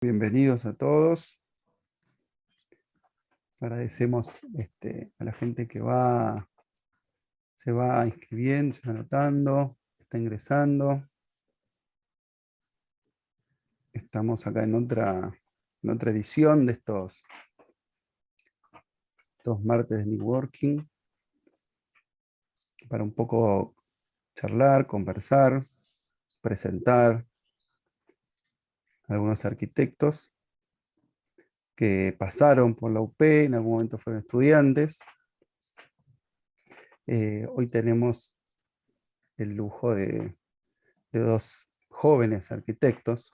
Bienvenidos a todos. Agradecemos a la gente que se va inscribiendo, se va anotando, está ingresando. Estamos acá en otra edición de estos martes de networking para un poco charlar, conversar, presentar a algunos arquitectos que pasaron por la UP, en algún momento fueron estudiantes. Hoy tenemos el lujo de dos jóvenes arquitectos,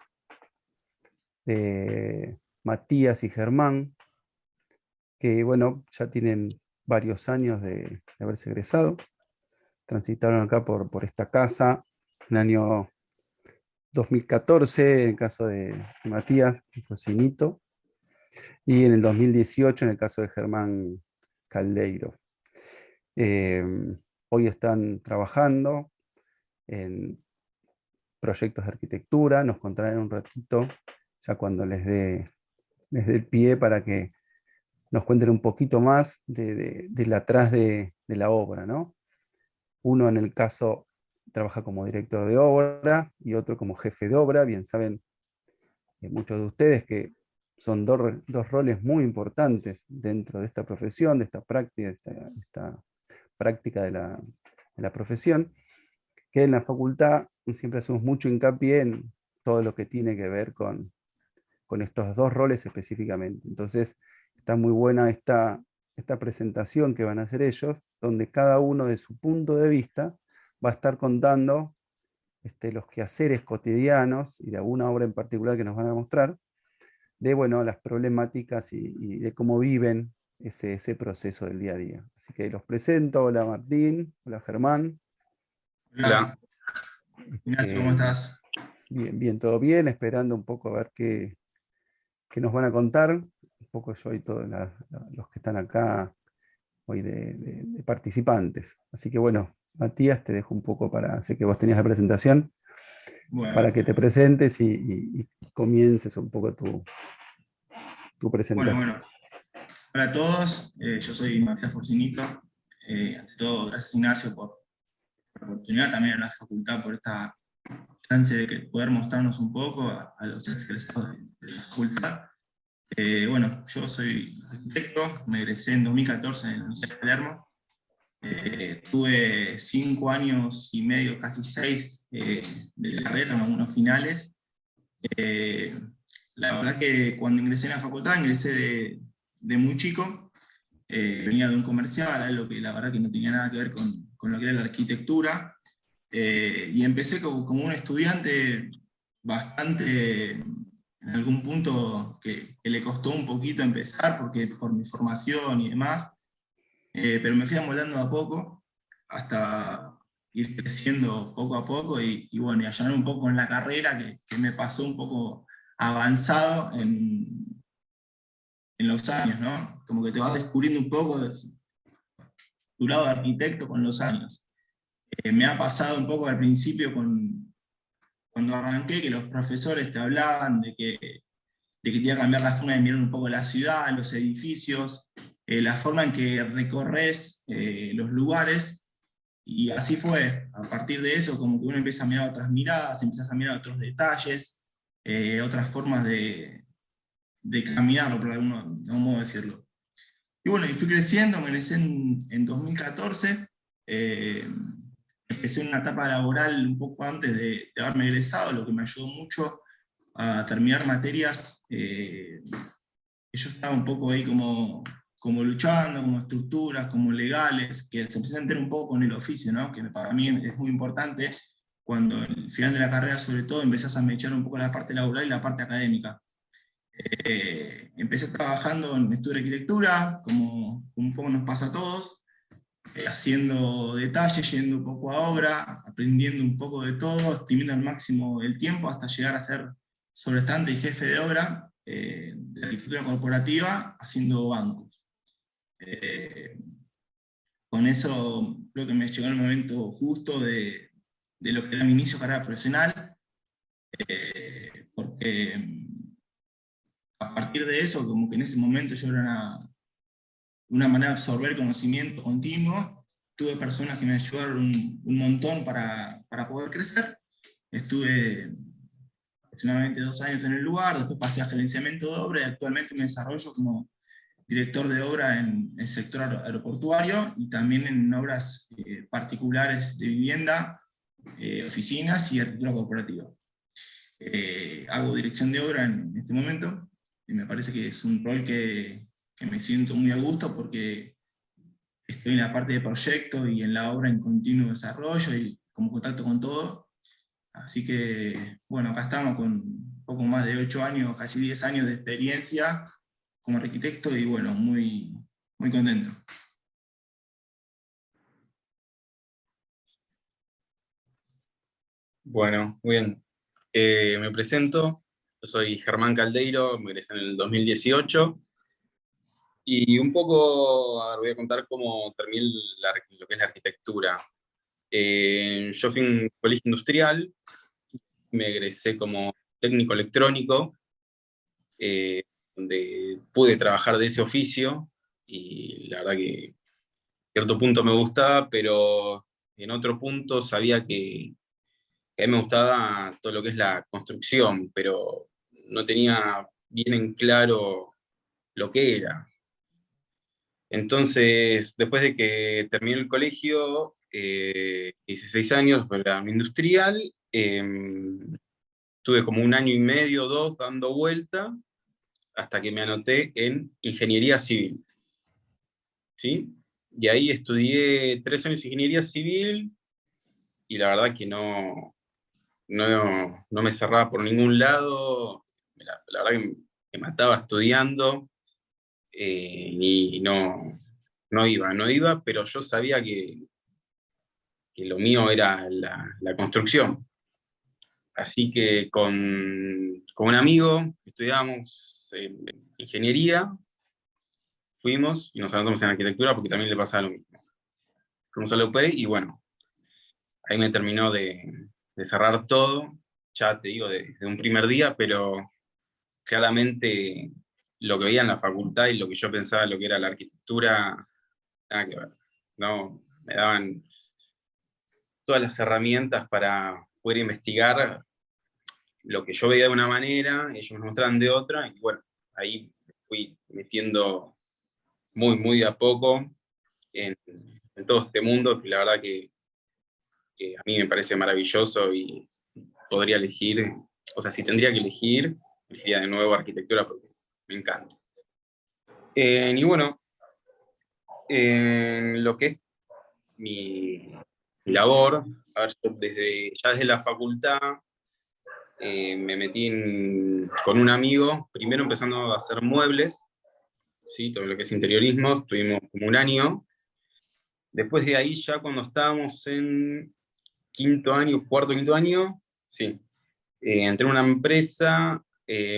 Matías y Germán, que bueno, ya tienen varios años de haberse egresado. Transitaron acá por esta casa en el año 2014, en el caso de Matías, que fue Cinito, y en el 2018, en el caso de Germán Caldeiro. Eh, Hoy están trabajando en proyectos de arquitectura, nos contarán un ratito, ya cuando les dé el pie para que nos cuenten un poquito más del atrás de la obra, ¿no? Uno en el caso trabaja como director de obra y otro como jefe de obra. Bien saben muchos de ustedes que son dos roles muy importantes dentro de esta profesión, de esta práctica, esta práctica de la profesión, que en la facultad siempre hacemos mucho hincapié en todo lo que tiene que ver con estos dos roles específicamente. Entonces, está muy buena esta presentación que van a hacer ellos, donde cada uno de su punto de vista va a estar contando los quehaceres cotidianos y de alguna obra en particular que nos van a mostrar, de bueno, las problemáticas y de cómo viven ese proceso del día a día. Así que los presento. Hola Martín, hola Germán. Hola, Ignacio, ¿cómo Eh, estás? Bien, bien, todo bien, esperando un poco a ver qué nos van a contar. Un poco yo y todos los que están acá hoy de participantes. Así que bueno, Matías, te dejo un poco sé que vos tenías la presentación, para Bueno, que te presentes y comiences un poco tu bueno, presentación. bueno. Hola a todos, yo soy Matías Forcinito. Ante todo, gracias Ignacio por la oportunidad, también a la facultad por esta chance de poder mostrarnos un poco a los egresados de la facultad. Bueno, yo soy arquitecto, me egresé en 2014 en la Universidad de Palermo. Tuve 5 años y medio, casi 6, de carrera, en algunos finales. Eh, la verdad que cuando ingresé en la facultad, ingresé de muy chico, venía de un comercial, algo que la verdad que no tenía nada que ver con lo que era la arquitectura, y empecé como un estudiante bastante, en algún punto que le costó un poquito empezar, porque por mi formación y demás, pero me fui amoldando a poco, hasta ir creciendo poco a poco y bueno, y allanar un poco en la carrera que me pasó un poco avanzado en los años, ¿no? Como que te vas descubriendo un poco de tu lado de arquitecto con los años. Me ha pasado un poco al principio cuando arranqué, que los profesores te hablaban de que te iba a cambiar la forma de mirar un poco la ciudad, los edificios, la forma en que recorres los lugares, y así fue. A partir de eso, como que uno empieza a mirar otras miradas, empiezas a mirar otros detalles, otras formas de caminarlo, por algún modo decirlo. Y bueno, y fui creciendo, me ingresé en 2014, eh, empecé una etapa laboral un poco antes de haberme egresado, lo que me ayudó mucho a terminar materias que yo estaba un poco ahí como luchando, como estructuras, como legales, que se empiezan a entender un poco con el oficio, ¿no? Que para mí es muy importante cuando al final de la carrera, sobre todo, empezás a mechar un poco la parte laboral y la parte académica. Empecé trabajando en estudio de arquitectura, como un poco nos pasa a todos, haciendo detalles, yendo un poco a obra, aprendiendo un poco de todo, exprimiendo al máximo el tiempo hasta llegar a ser sobrestante y jefe de obra de arquitectura corporativa, haciendo bancos. Eh, con eso creo que me llegó el momento justo de lo que era mi inicio de carrera profesional, porque partir de eso, como que en ese momento yo era una manera de absorber conocimiento continuo. Tuve personas que me ayudaron un montón para poder crecer. Estuve aproximadamente 2 años en el lugar, después pasé a gerenciamiento de obra y actualmente me desarrollo como director de obra en el sector aeroportuario y también en obras particulares de vivienda, oficinas y arquitectura corporativa. Hago dirección de obra en este momento y me parece que es un rol que me siento muy a gusto porque estoy en la parte de proyecto y en la obra en continuo desarrollo y como contacto con todo. Así que, bueno, acá estamos con un poco más de 8 años, casi 10 años de experiencia como arquitecto y bueno, muy, muy contento. Bueno, muy bien. Me presento, yo soy Germán Caldeiro, me egresé en el 2018 y un poco, a ver, voy a contar cómo terminé lo que es la arquitectura. Yo fui a un colegio industrial, me egresé como técnico electrónico, donde pude trabajar de ese oficio y la verdad que a cierto punto me gustaba, pero en otro punto sabía que a mí me gustaba todo lo que es la construcción, pero no tenía bien en claro lo que era. Entonces, después de que terminé el colegio, 16 años para un industrial, tuve como 1 año y medio, 2, dando vuelta, hasta que me anoté en ingeniería civil, ¿sí? Y ahí estudié 3 años de ingeniería civil, y la verdad que no me cerraba por ningún lado, la verdad que me mataba estudiando, y no iba, pero yo sabía que lo mío era la construcción. Así que con un amigo estudiábamos ingeniería, fuimos y nos anotamos en arquitectura porque también le pasaba lo mismo. Fuimos a la UP y bueno, ahí me terminó de cerrar todo, ya te digo, desde un primer día, pero claramente lo que veía en la facultad y lo que yo pensaba lo que era la arquitectura, nada que ver. No, me daban todas las herramientas para poder investigar lo que yo veía de una manera, ellos me mostraban de otra, y bueno, ahí fui metiendo muy de a poco en todo este mundo, que la verdad que a mí me parece maravilloso y podría elegir, o sea, si tendría que elegir, elegiría de nuevo arquitectura porque me encanta. Y bueno, en lo que es mi labor, a ver, yo ya desde la facultad me metí con un amigo, primero empezando a hacer muebles, ¿sí? Todo lo que es interiorismo, estuvimos como 1 año. Después de ahí, ya cuando estábamos en quinto año, cuarto, quinto año, sí, entré en una empresa,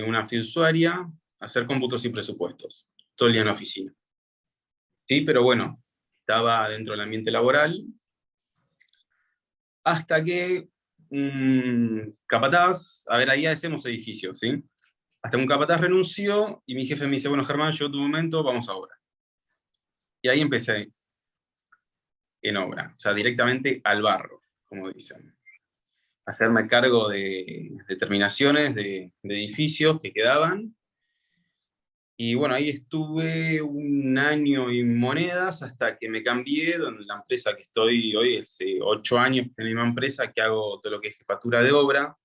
una fiduciaria, a hacer cómputos y presupuestos, todo el día en la oficina. Sí, pero bueno, estaba dentro del ambiente laboral, hasta que un capataz, a ver, ahí hacemos edificios, ¿sí? Hasta un capataz renunció y mi jefe me dice, bueno, Germán, llegó tu momento, vamos a obra. Y ahí empecé en obra, o sea, directamente al barro, como dicen. Hacerme cargo de terminaciones de edificios que quedaban. Y bueno, ahí estuve 1 año y monedas hasta que me cambié, donde la empresa que estoy hoy, hace 8 años en la misma empresa, que hago todo lo que es jefatura de obra,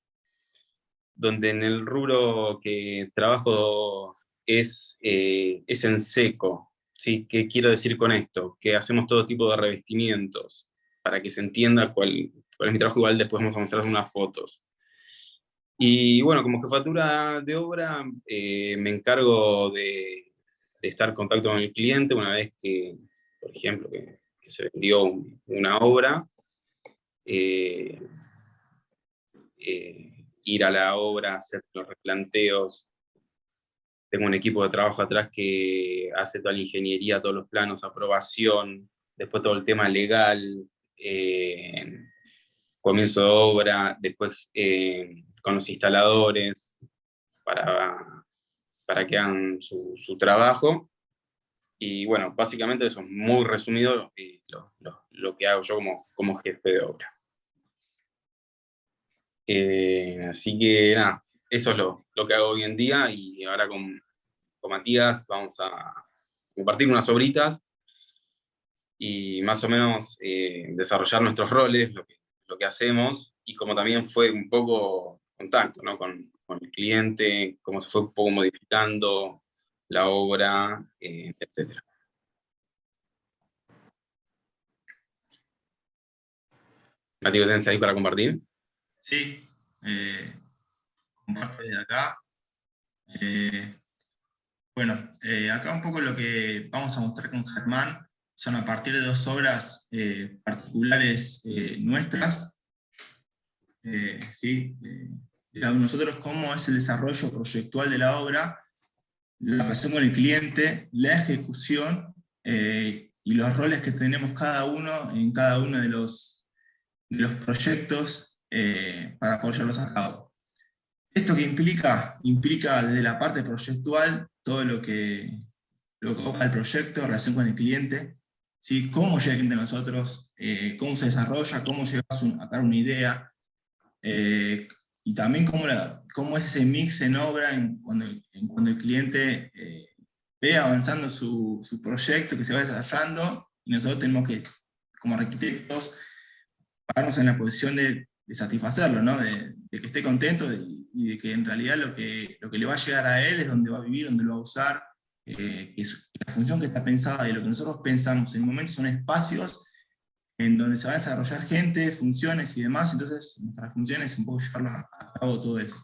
donde en el rubro que trabajo es en seco. ¿Sí? ¿Qué quiero decir con esto? Que hacemos todo tipo de revestimientos, para que se entienda cuál es mi trabajo, igual después vamos a mostrar unas fotos. Y bueno, como jefatura de obra, me encargo de estar en contacto con el cliente una vez que, por ejemplo, que se vendió una obra, eh, ir a la obra, hacer los replanteos. Tengo un equipo de trabajo atrás que hace toda la ingeniería, todos los planos, aprobación, después todo el tema legal, comienzo de obra, después con los instaladores, para para que hagan su trabajo. Y bueno, básicamente eso es muy resumido lo que hago yo como jefe de obra. Así que nada, eso es lo que hago hoy en día, y ahora con Matías vamos a compartir unas obritas y más o menos desarrollar nuestros roles, lo que hacemos, y como también fue un poco contacto, ¿no? con el cliente, cómo se fue un poco modificando la obra, etc. Matías, ¿tenés ahí para compartir? Sí, comparto desde acá. Bueno, acá un poco lo que vamos a mostrar con Germán son a partir de dos obras particulares nuestras. ¿Sí? Digamos, nosotros cómo es el desarrollo proyectual de la obra, la relación con el cliente, la ejecución y los roles que tenemos cada uno en cada uno de los proyectos para poder llevarlos a cabo. ¿Esto qué implica? Implica desde la parte proyectual todo lo que toca el proyecto, relación con el cliente, ¿sí? Cómo llega el cliente a nosotros, cómo se desarrolla, cómo llevas a dar una idea, y también cómo es ese mix en obra cuando el cliente ve avanzando su proyecto que se va desarrollando, y nosotros tenemos que, como arquitectos, pararnos en la posición de satisfacerlo, ¿no? de que esté contento y de que en realidad lo que le va a llegar a él es donde va a vivir, donde lo va a usar, que la función que está pensada y lo que nosotros pensamos en el momento son espacios en donde se va a desarrollar gente, funciones y demás. Entonces nuestra función es un poco llevarlo a cabo todo eso.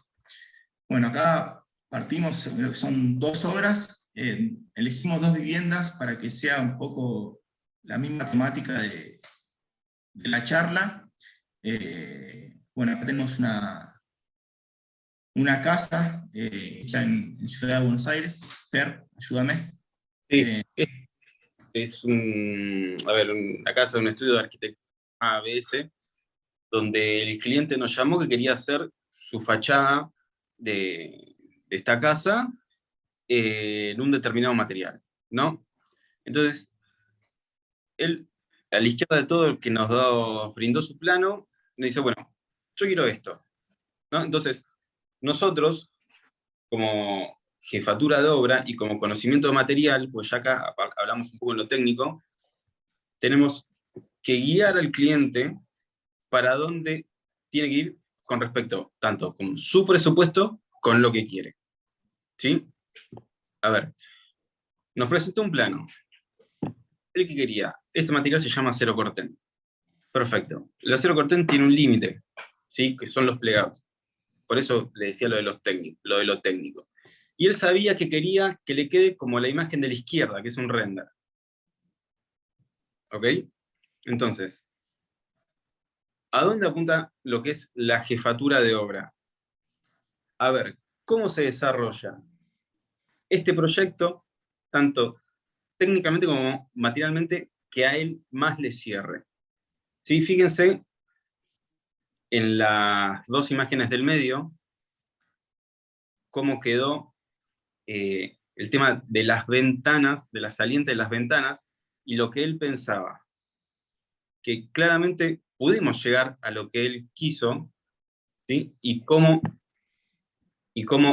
Bueno, acá partimos, son dos obras, elegimos dos viviendas para que sea un poco la misma temática de la charla. Bueno, acá tenemos una casa que está en Ciudad de Buenos Aires. Fer, ayúdame. Sí, es una casa de un estudio de arquitectura ABS, donde el cliente nos llamó que quería hacer su fachada de esta casa en un determinado material, ¿no? Entonces, él, a la izquierda de todo, el que brindó su plano, nos dice, bueno, yo quiero esto, ¿no? Entonces, nosotros, como jefatura de obra y como conocimiento de material, pues ya acá hablamos un poco en lo técnico, tenemos que guiar al cliente para dónde tiene que ir con respecto tanto con su presupuesto con lo que quiere. ¿Sí? A ver, nos presentó un plano. El que quería, este material se llama acero corten. Perfecto. El acero corten tiene un límite, ¿sí? Que son los plegados. Por eso le decía lo de lo técnico. Y él sabía que quería que le quede como la imagen de la izquierda, que es un render. ¿Ok? Entonces, ¿a dónde apunta lo que es la jefatura de obra? A ver, ¿cómo se desarrolla este proyecto, tanto técnicamente como materialmente, que a él más le cierre? ¿Sí? Fíjense en las dos imágenes del medio, cómo quedó el tema de las ventanas, de la saliente de las ventanas, y lo que él pensaba. Que claramente pudimos llegar a lo que él quiso, ¿sí? Y cómo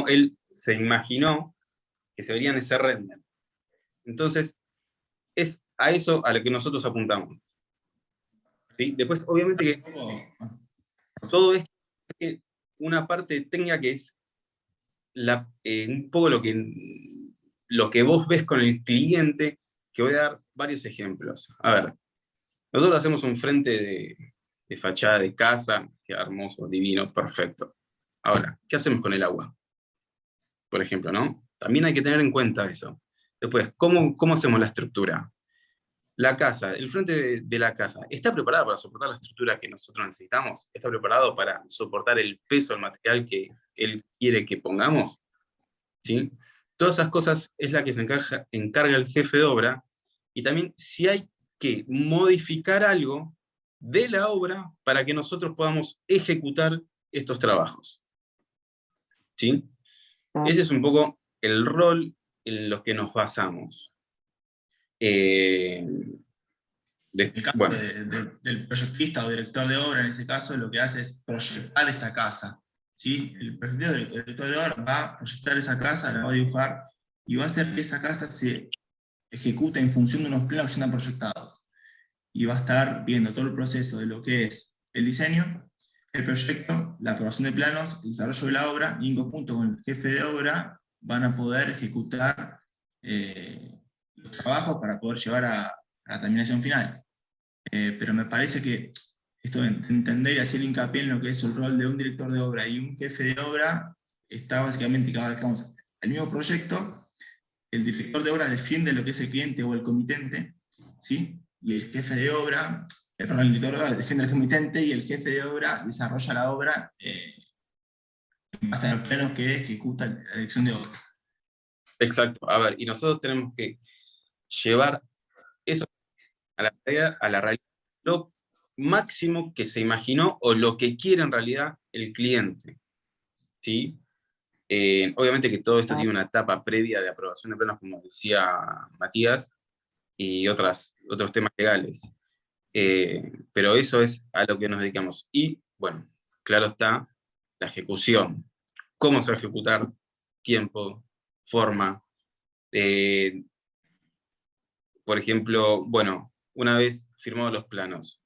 él se imaginó que se vería en ese render. Entonces, es a eso a lo que nosotros apuntamos. ¿Sí? Después, obviamente que todo esto es una parte técnica que es un poco lo que vos ves con el cliente, que voy a dar varios ejemplos. A ver, nosotros hacemos un frente de fachada de casa, que hermoso, divino, perfecto. Ahora, ¿qué hacemos con el agua? Por ejemplo, ¿no? También hay que tener en cuenta eso. Después, ¿cómo hacemos la estructura? La casa, el frente de la casa, ¿está preparado para soportar la estructura que nosotros necesitamos? ¿Está preparado para soportar el peso del material que él quiere que pongamos? ¿Sí? Todas esas cosas es la que se encarga el jefe de obra, y también si hay que modificar algo de la obra para que nosotros podamos ejecutar estos trabajos. ¿Sí? Ese es un poco el rol en lo que nos basamos. En el caso Bueno, del proyectista o director de obra, en ese caso, lo que hace es proyectar esa casa, ¿sí? El proyectista o director de obra va a proyectar esa casa, la va a dibujar, y va a hacer que esa casa se ejecute en función de unos planos que ya están proyectados. Y va a estar viendo todo el proceso de lo que es el diseño, el proyecto, la aprobación de planos, el desarrollo de la obra, y en conjunto con el jefe de obra van a poder ejecutar los trabajos para poder llevar a la terminación final. Pero me parece que esto de entender y hacer hincapié en lo que es el rol de un director de obra y un jefe de obra está básicamente cada vez que vamos al mismo proyecto, el director de obra defiende lo que es el cliente o el comitente, ¿sí? Y el jefe de obra, perdón, el director de obra defiende al comitente y el jefe de obra desarrolla la obra en base a los planos que ejecuta la dirección de obra. exacto. A ver, y nosotros tenemos que llevar eso a la realidad, lo máximo que se imaginó o lo que quiere en realidad el cliente, ¿sí? Obviamente que todo esto tiene una etapa previa de aprobación de planos, como decía Matías, y otros temas legales. Pero eso es a lo que nos dedicamos. Y, bueno, claro está, la ejecución. ¿Cómo se va a ejecutar? Tiempo, forma. Por ejemplo, bueno, una vez firmados los planos,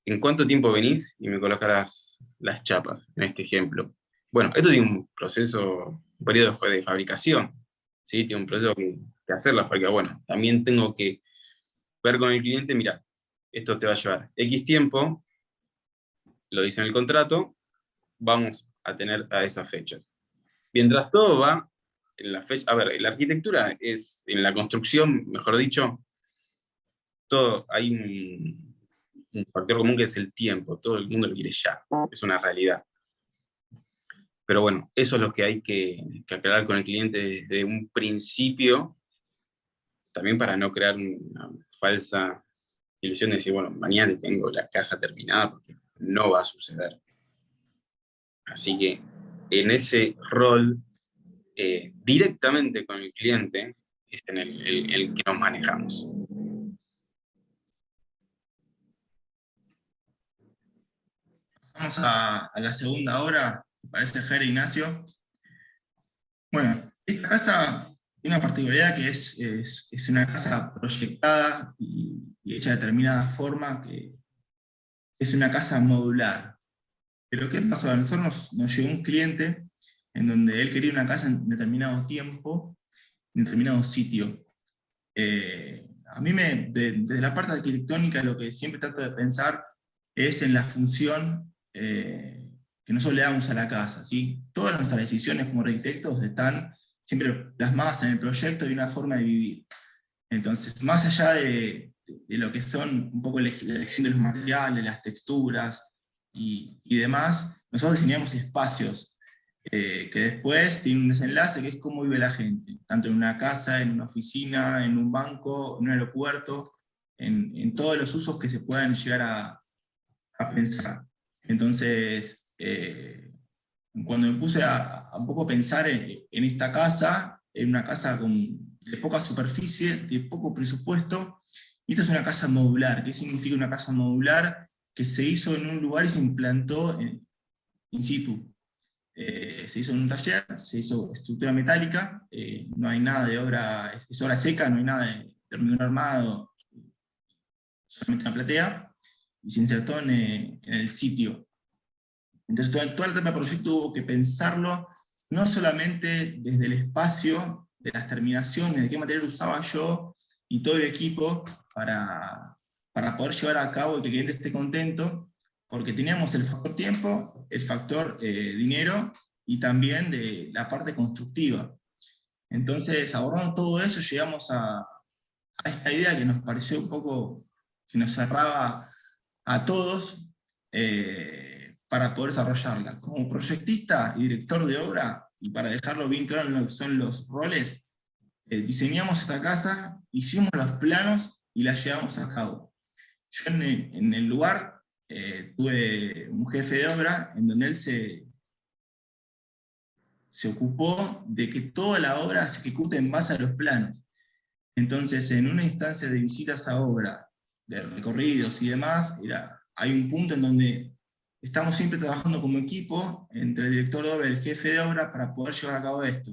¿en cuánto tiempo venís y me colocas las chapas, en este ejemplo? Bueno, esto tiene un proceso, un periodo de fabricación, ¿sí? Tiene un proceso que hacer la fábrica. Bueno, también tengo que ver con el cliente, mira, esto te va a llevar X tiempo, lo dice en el contrato, vamos a tener a esas fechas. Mientras todo va en la fecha, a ver, la arquitectura es, en la construcción, mejor dicho, todo, hay un factor común que es el tiempo, todo el mundo lo quiere ya, es una realidad. Pero bueno, eso es lo que hay que aclarar con el cliente desde un principio, también para no crear una falsa ilusión de decir, bueno, mañana tengo la casa terminada, porque no va a suceder. Así que en ese rol, directamente con el cliente, es en el que nos manejamos. Vamos a la segunda obra, ¿te parece, Jere, Ignacio? Bueno, esta casa tiene una particularidad que es una casa proyectada y hecha de determinada forma, que es una casa modular. Pero ¿qué pasó? A nosotros nos llegó un cliente en donde él quería una casa en determinado tiempo, en determinado sitio. A mí, desde la parte arquitectónica, lo que siempre trato de pensar es en la función que nosotros le damos a la casa, ¿sí? Todas nuestras decisiones como arquitectos están siempre plasmadas en el proyecto y una forma de vivir. Entonces, más allá de lo que son un poco la elección de los materiales, las texturas y demás, nosotros diseñamos espacios que después tienen un desenlace que es cómo vive la gente, tanto en una casa, en una oficina, en un banco, en un aeropuerto, en todos los usos que se puedan llegar a pensar. Entonces, cuando me puse a un poco pensar en esta casa, en una casa de poca superficie, de poco presupuesto, y esta es una casa modular. ¿Qué significa una casa modular? Que se hizo en un lugar y se implantó in situ. Se hizo en un taller, se hizo estructura metálica, no hay nada de obra, es obra seca, no hay nada de hormigón armado, solamente una platea, y se insertó en el sitio. Entonces toda la etapa del proyecto hubo que pensarlo, no solamente desde el espacio, de las terminaciones, de qué material usaba yo y todo el equipo para poder llevar a cabo y que el cliente esté contento, porque teníamos el factor tiempo, el factor dinero y también de la parte constructiva. Entonces, abordando todo eso, llegamos a esta idea que nos pareció un poco, que nos cerraba a todos, para poder desarrollarla. Como proyectista y director de obra, y para dejarlo bien claro en lo que son los roles, diseñamos esta casa, hicimos los planos y la llevamos a cabo. Yo en el lugar tuve un jefe de obra en donde él se ocupó de que toda la obra se ejecute en base a los planos. Entonces, en una instancia de visitas a obra, de recorridos y demás, hay un punto en donde estamos siempre trabajando como equipo entre el director de obra y el jefe de obra para poder llevar a cabo esto.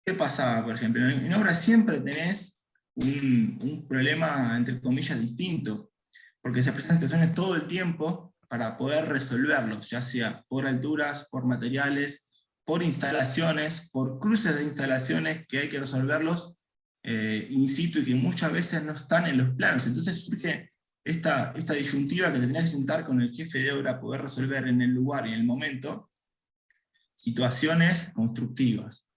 ¿Qué pasaba, por ejemplo? En obra siempre tenés un problema, entre comillas, distinto, porque se presentan situaciones todo el tiempo para poder resolverlos, ya sea por alturas, por materiales, por instalaciones, por cruces de instalaciones que hay que resolverlos in situ y que muchas veces no están en los planos. Entonces surge esta disyuntiva que te tenés que sentar con el jefe de obra, poder resolver en el lugar y en el momento situaciones constructivas.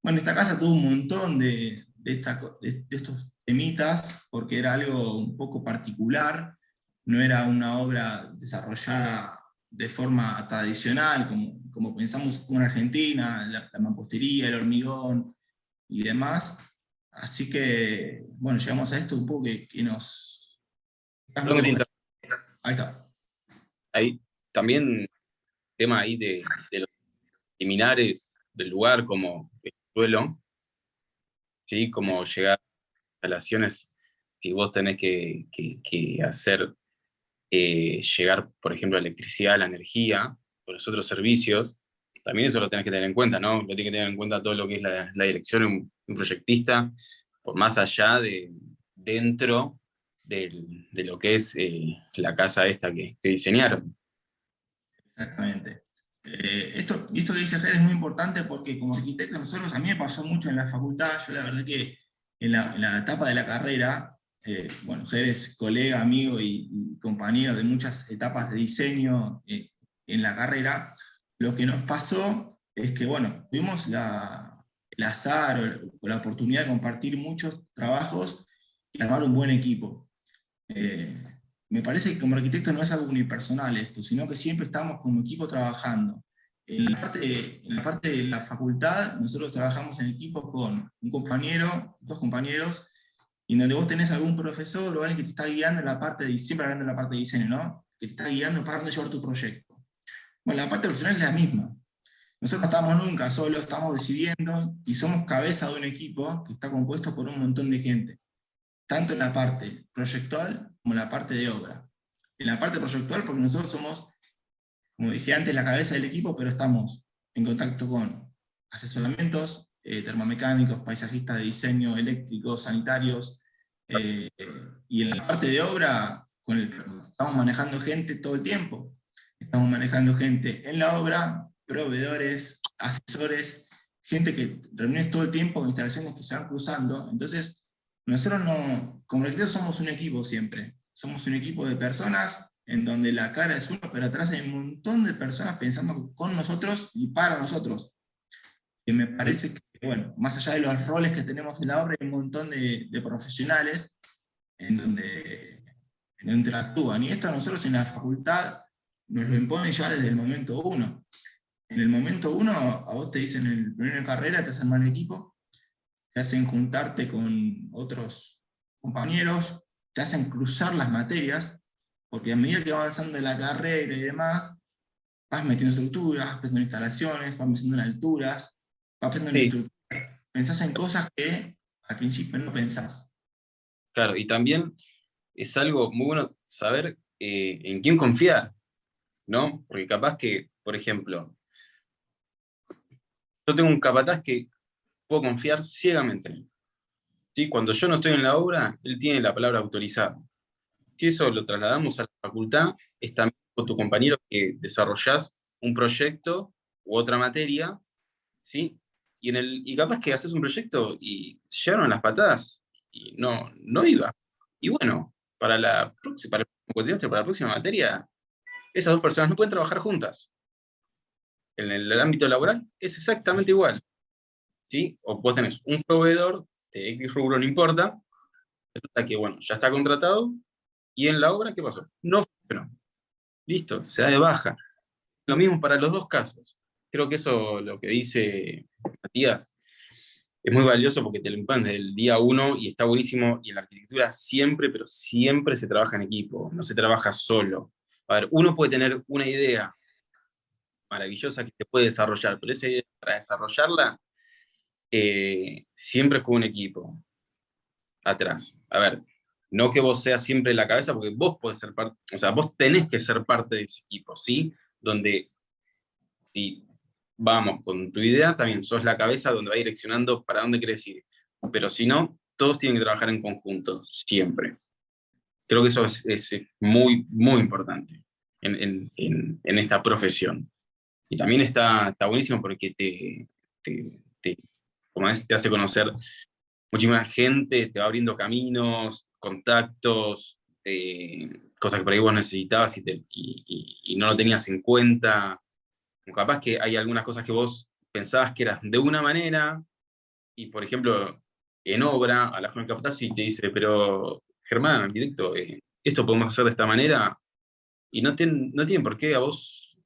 Bueno, esta casa tuvo un montón de estos temitas, porque era algo un poco particular, no era una obra desarrollada de forma tradicional, como pensamos en Argentina, la mampostería, el hormigón y demás. Así que, bueno, llegamos a esto un poco que nos... Perdón que te interrumpa. Ahí está. Ahí, también tema ahí de los liminares del lugar como el suelo, ¿sí? Como llegar a instalaciones, si vos tenés que hacer llegar, por ejemplo, la electricidad, la energía, o los otros servicios, también eso lo tenés que tener en cuenta, ¿no? Lo tenés que tener en cuenta todo lo que es la dirección de un proyectista, por más allá de dentro de lo que es la casa esta que diseñaron. Exactamente. Esto que dice Fer es muy importante porque como arquitecto nosotros, a mí me pasó mucho en la facultad, yo la verdad que en la etapa de la carrera, bueno, Fer es colega, amigo y compañero de muchas etapas de diseño en la carrera, lo que nos pasó es que, bueno, tuvimos el azar o la oportunidad de compartir muchos trabajos y armar un buen equipo. Me parece que como arquitecto no es algo unipersonal esto, sino que siempre estamos como equipo trabajando. En la parte de la facultad, nosotros trabajamos en equipo con un compañero, dos compañeros, y donde vos tenés algún profesor o alguien que te está guiando en la parte de, siempre hablando en la parte de diseño, ¿no? Que te está guiando para dónde llevar tu proyecto. Bueno, la parte profesional es la misma. Nosotros no estamos nunca solos, estamos decidiendo y somos cabeza de un equipo que está compuesto por un montón de gente, tanto en la parte proyectual como en la parte de obra. En la parte proyectual, porque nosotros somos, como dije antes, la cabeza del equipo, pero estamos en contacto con asesoramientos termomecánicos, paisajistas de diseño, eléctricos, sanitarios, y en la parte de obra estamos manejando gente todo el tiempo. Estamos manejando gente en la obra, proveedores, asesores, gente que reúne todo el tiempo con instalaciones que se van cruzando. Entonces, nosotros no, como arquitectos somos un equipo siempre. Somos un equipo de personas en donde la cara es uno, pero atrás hay un montón de personas pensando con nosotros y para nosotros. Que me parece que, bueno, más allá de los roles que tenemos en la obra, hay un montón de profesionales en donde interactúan. Y esto a nosotros en la facultad nos lo imponen ya desde el momento uno. En el momento uno, a vos te dicen en el primer carrera, te hacen mal equipo, te hacen juntarte con otros compañeros, te hacen cruzar las materias, porque a medida que va avanzando en la carrera y demás, vas metiendo estructuras, vas pensando en instalaciones, vas pensando en alturas, vas pensando en Sí, estructuras. Pensás en cosas que al principio no pensás. claro, y también es algo muy bueno saber en quién confiar, ¿no? Porque capaz que, por ejemplo, yo tengo un capataz que puedo confiar ciegamente en él, ¿sí? Cuando yo no estoy en la obra, él tiene la palabra autorizada. Si eso lo trasladamos a la facultad, es también con tu compañero que desarrollás un proyecto u otra materia, ¿sí? Y capaz que haces un proyecto y llegaron las patadas y no iba. Y bueno, para el próximo cuatrimestre, para la próxima materia, esas dos personas no pueden trabajar juntas. En el ámbito laboral es exactamente igual, ¿sí? O vos tenés un proveedor de X rubro, no importa, resulta que, bueno, ya está contratado, y en la obra, ¿qué pasó? No funcionó. Listo, se da de baja. Lo mismo para los dos casos. Creo que eso, lo que dice Matías, es muy valioso porque te lo imponen desde el día uno y está buenísimo. Y en la arquitectura siempre, pero siempre se trabaja en equipo, no se trabaja solo. A ver, uno puede tener una idea maravillosa que se puede desarrollar, pero esa idea, para desarrollarla, siempre es con un equipo atrás. A ver, no que vos seas siempre la cabeza, porque vos podés ser parte, o sea, vos tenés que ser parte de ese equipo, ¿sí? Donde si vamos con tu idea, también sos la cabeza donde va direccionando para dónde querés ir. Pero si no, todos tienen que trabajar en conjunto, siempre. Creo que eso es muy, muy importante en esta profesión. Y también está buenísimo porque como es, te hace conocer muchísima gente, te va abriendo caminos, contactos, cosas que por ahí vos necesitabas y no lo tenías en cuenta. Capaz que hay algunas cosas que vos pensabas que eras de una manera, y por ejemplo, en obra, a la joven captás y te dice, pero Germán, arquitecto, esto podemos hacer de esta manera, y no tiene por qué a vos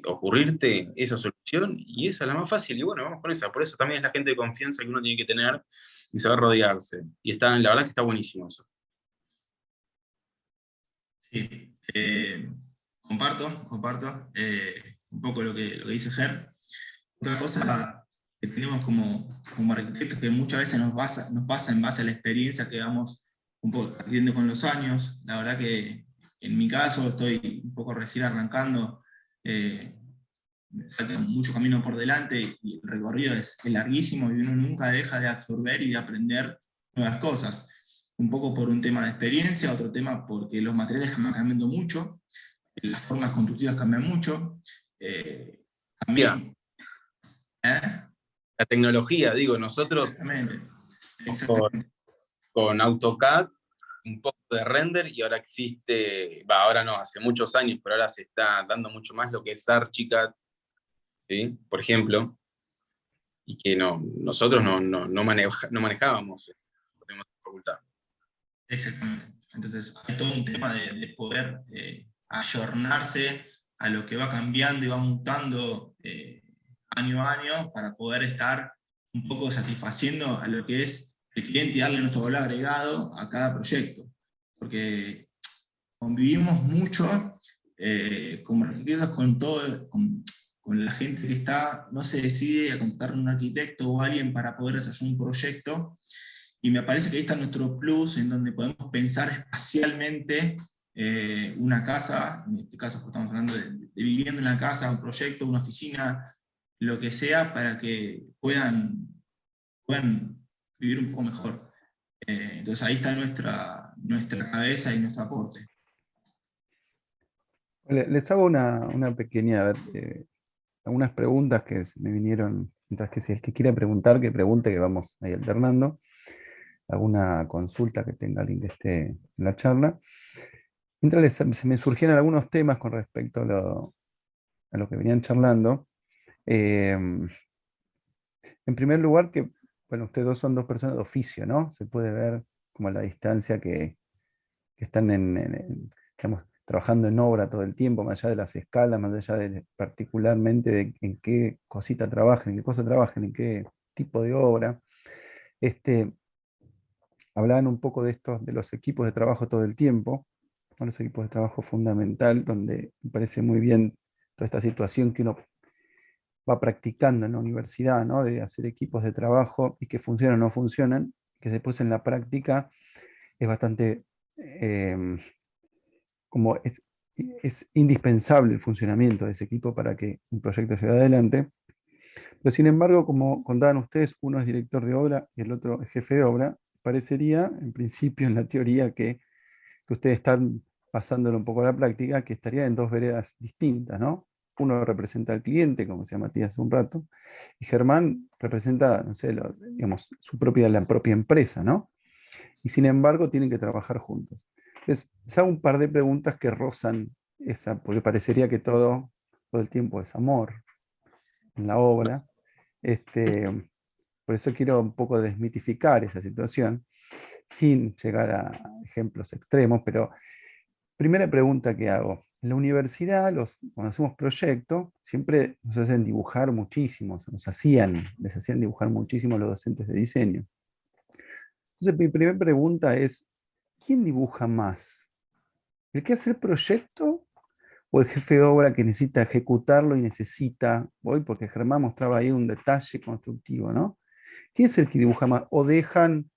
ocurrirte esa solución, y esa es la más fácil, y bueno, vamos con esa. Por eso también es la gente de confianza que uno tiene que tener y saber rodearse. Y la verdad que está buenísimo eso. Sí, comparto un poco lo que dice Ger. Otra cosa que tenemos como arquitectos que muchas veces nos pasa en base a la experiencia que vamos un poco adquiriendo con los años. La verdad que en mi caso estoy un poco recién arrancando, me falta mucho camino por delante y el recorrido es larguísimo y uno nunca deja de absorber y de aprender nuevas cosas. Un poco por un tema de experiencia, otro tema porque los materiales van cambiando mucho, las formas constructivas cambian mucho. Ya, También, ¿eh? la tecnología, digo, nosotros Exactamente, con, exactamente. con AutoCAD, un poco de render, y ahora existe, ahora no, hace muchos años, pero ahora se está dando mucho más lo que es Archicad, ¿sí? Por ejemplo, y que nosotros no manejábamos en facultad. Exactamente. Entonces hay todo un tema de poder ayornarse a lo que va cambiando y va mutando año a año para poder estar un poco satisfaciendo a lo que es el cliente y darle nuestro valor agregado a cada proyecto. Porque convivimos mucho como arquitectos con todo, con la gente que está, no se decide a contratar a un arquitecto o alguien para poder desarrollar un proyecto, y me parece que ahí está nuestro plus, en donde podemos pensar espacialmente una casa, en este caso estamos hablando de viviendo en la casa, un proyecto, una oficina, lo que sea, para que puedan vivir un poco mejor. Entonces ahí está nuestra cabeza y nuestro aporte. Les hago una pequeña, a ver, algunas preguntas que se me vinieron, mientras que si el que quiera preguntar, que pregunte, que vamos ahí alternando. Alguna consulta que tenga alguien que esté en la charla. Mientras se me surgieron algunos temas con respecto a lo que venían charlando. En primer lugar, que, bueno, ustedes dos son dos personas de oficio, ¿no? Se puede ver como a la distancia que están digamos, trabajando en obra todo el tiempo, más allá de las escalas, más allá de particularmente de en qué cosita trabajen, en qué cosa trabajen, en qué tipo de obra. Hablaban un poco de estos, de los equipos de trabajo todo el tiempo, ¿no? Los equipos de trabajo fundamental, donde me parece muy bien toda esta situación que uno va practicando en la universidad, ¿no? De hacer equipos de trabajo y que funcionan o no funcionan, que después en la práctica es bastante, como es indispensable el funcionamiento de ese equipo para que un proyecto llegue adelante. Pero sin embargo, como contaban ustedes, uno es director de obra y el otro es jefe de obra, parecería, en principio, en la teoría, que ustedes están pasándolo un poco a la práctica, que estarían en dos veredas distintas, ¿no? Uno representa al cliente, como decía Matías hace un rato, y Germán representa, no sé, digamos, la propia empresa, ¿no? Y sin embargo tienen que trabajar juntos. Entonces, les hago un par de preguntas que rozan esa, porque parecería que todo el tiempo es amor en la obra. Por eso quiero un poco desmitificar esa situación, sin llegar a ejemplos extremos, pero primera pregunta que hago. En la universidad, cuando hacemos proyectos, siempre nos hacen dibujar muchísimo, les hacían dibujar muchísimo los docentes de diseño. Entonces, mi primera pregunta es, ¿quién dibuja más? ¿El que hace el proyecto o el jefe de obra que necesita ejecutarlo y necesita, hoy porque Germán mostraba ahí un detalle constructivo, ¿no? ¿Quién es el que dibuja más? ¿O dejan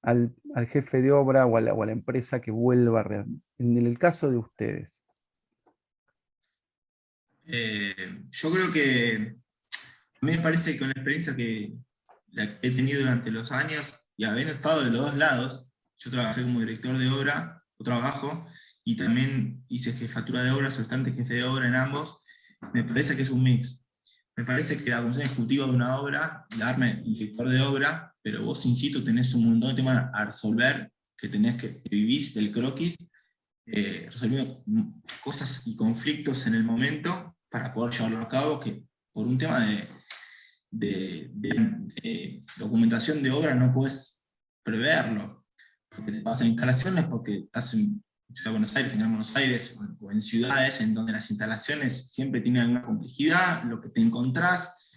al jefe de obra o a la empresa que vuelva realmente? En el caso de ustedes. Yo creo que a mí me parece que con la experiencia que la que he tenido durante los años, y habiendo estado de los dos lados, yo trabajé como director de obra, o trabajo, y también hice jefatura de obra, bastante jefe de obra en ambos, me parece que es un mix. Me parece que la comisión ejecutiva de una obra la arma el director de obra, pero vos in situ tenés un montón de temas a resolver, que vivís del croquis, resolviendo cosas y conflictos en el momento para poder llevarlo a cabo, que por un tema de documentación de obra no puedes preverlo. Porque te pasan instalaciones, porque estás en Ciudad de Buenos Aires, en Gran Buenos Aires, o en ciudades en donde las instalaciones siempre tienen alguna complejidad, lo que te encontrás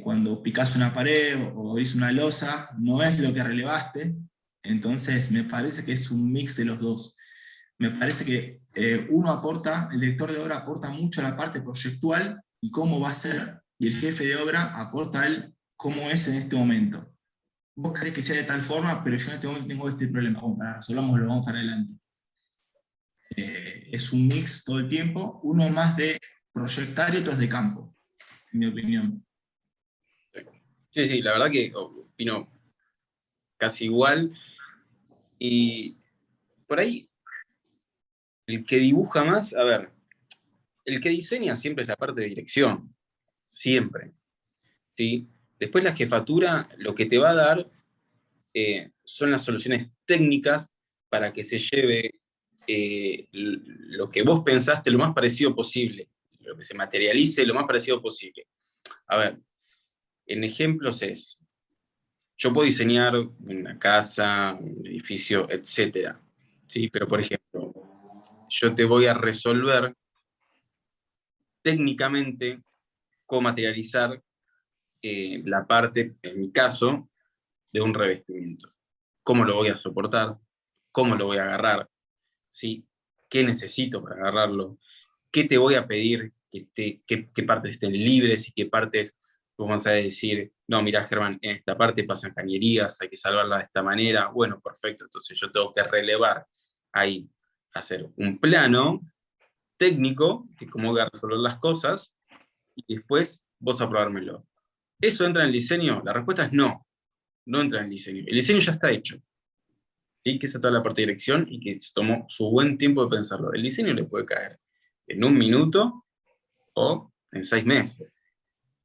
cuando picás una pared o abrís una losa, no es lo que relevaste. Entonces me parece que es un mix de los dos. Me parece que uno aporta, el director de obra aporta mucho a la parte proyectual y cómo va a ser, y el jefe de obra aporta el cómo es en este momento. Vos querés que sea de tal forma, pero yo en este momento tengo este problema. Bueno, para resolvámoslo, vamos para adelante. Es un mix todo el tiempo, uno más de proyectar y otro es de campo, en mi opinión. Sí, sí, la verdad que opino casi igual. Y por ahí, el que dibuja más, a ver, el que diseña siempre es la parte de dirección, siempre, ¿sí? Después la jefatura lo que te va a dar son las soluciones técnicas para que se lleve lo que vos pensaste lo más parecido posible, lo que se materialice lo más parecido posible. A ver, en ejemplos es, yo puedo diseñar una casa, un edificio, etcétera, ¿sí? Pero por ejemplo, yo te voy a resolver técnicamente cómo materializar la parte, en mi caso, de un revestimiento. ¿Cómo lo voy a soportar? ¿Cómo lo voy a agarrar? ¿Sí? ¿Qué necesito para agarrarlo? ¿Qué te voy a pedir? ¿Qué partes estén libres y qué partes vos vas a decir, no, mira, Germán, en esta parte pasan cañerías, hay que salvarla de esta manera? Bueno, perfecto, entonces yo tengo que relevar ahí, hacer un plano técnico de cómo voy a resolver las cosas y después vos aprobármelo. ¿Eso entra en el diseño? La respuesta es no, no entra en el diseño. El diseño ya está hecho. ¿Sí? Que esa es toda la parte de dirección y que se tomó su buen tiempo de pensarlo. El diseño le puede caer en un minuto o en 6 meses.